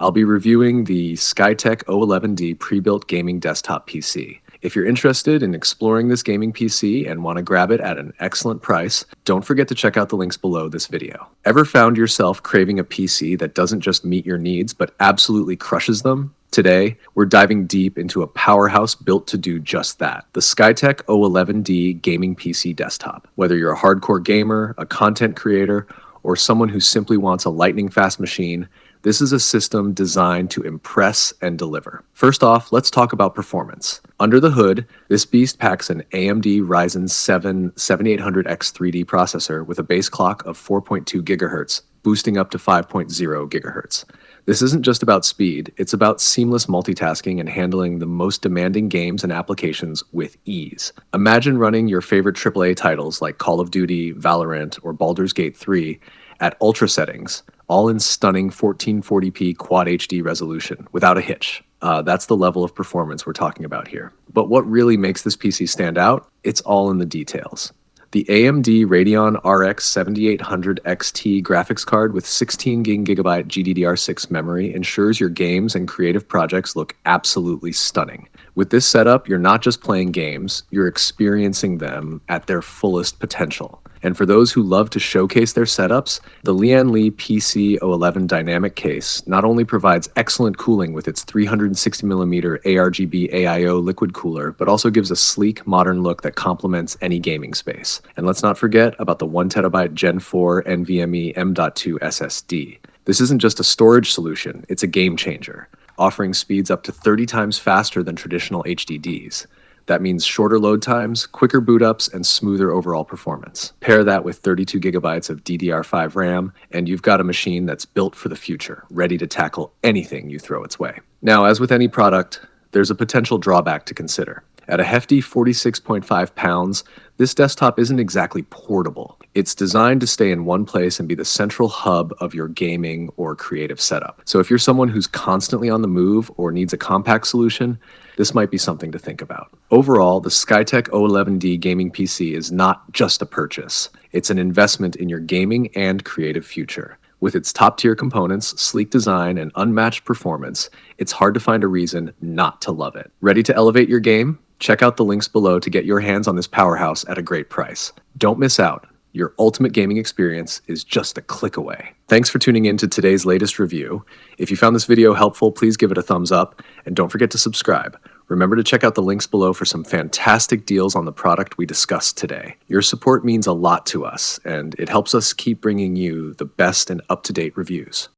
I'll be reviewing the Skytech O11D pre-built gaming desktop PC. If you're interested in exploring this gaming PC and want to grab it at an excellent price, don't forget to check out the links below this video. Ever found yourself craving a PC that doesn't just meet your needs but absolutely crushes them? Today, we're diving deep into a powerhouse built to do just that, the Skytech O11D gaming PC desktop. Whether you're a hardcore gamer, a content creator, or someone who simply wants a lightning-fast machine, this is a system designed to impress and deliver. First off, let's talk about performance. Under the hood, this beast packs an AMD Ryzen 7 7800X3D processor with a base clock of 4.2 GHz, boosting up to 5.0 GHz. This isn't just about speed, it's about seamless multitasking and handling the most demanding games and applications with ease. Imagine running your favorite AAA titles like Call of Duty, Valorant, or Baldur's Gate 3 at ultra settings, all in stunning 1440p Quad HD resolution without a hitch. That's the level of performance we're talking about here. But what really makes this PC stand out? It's all in the details. The AMD Radeon RX 7800 XT graphics card with 16GB GDDR6 memory ensures your games and creative projects look absolutely stunning. With this setup, you're not just playing games, you're experiencing them at their fullest potential. And for those who love to showcase their setups, the Lian Li PC O11 dynamic case not only provides excellent cooling with its 360mm ARGB AIO liquid cooler, but also gives a sleek, modern look that complements any gaming space. And let's not forget about the 1TB Gen4 NVMe M.2 SSD. This isn't just a storage solution, it's a game changer, offering speeds up to 30 times faster than traditional HDDs. That means shorter load times, quicker boot ups, and smoother overall performance. Pair that with 32GB of DDR5 RAM, and you've got a machine that's built for the future, ready to tackle anything you throw its way. Now, as with any product, there's a potential drawback to consider. At a hefty 46.5 pounds, this desktop isn't exactly portable. It's designed to stay in one place and be the central hub of your gaming or creative setup. So if you're someone who's constantly on the move or needs a compact solution, this might be something to think about. Overall, the Skytech O11D gaming PC is not just a purchase. It's an investment in your gaming and creative future. With its top-tier components, sleek design, and unmatched performance, it's hard to find a reason not to love it. Ready to elevate your game? Check out the links below to get your hands on this powerhouse at a great price. Don't miss out. Your ultimate gaming experience is just a click away. Thanks for tuning in to today's latest review. If you found this video helpful, please give it a thumbs up, and don't forget to subscribe. Remember to check out the links below for some fantastic deals on the product we discussed today. Your support means a lot to us, and it helps us keep bringing you the best and up-to-date reviews.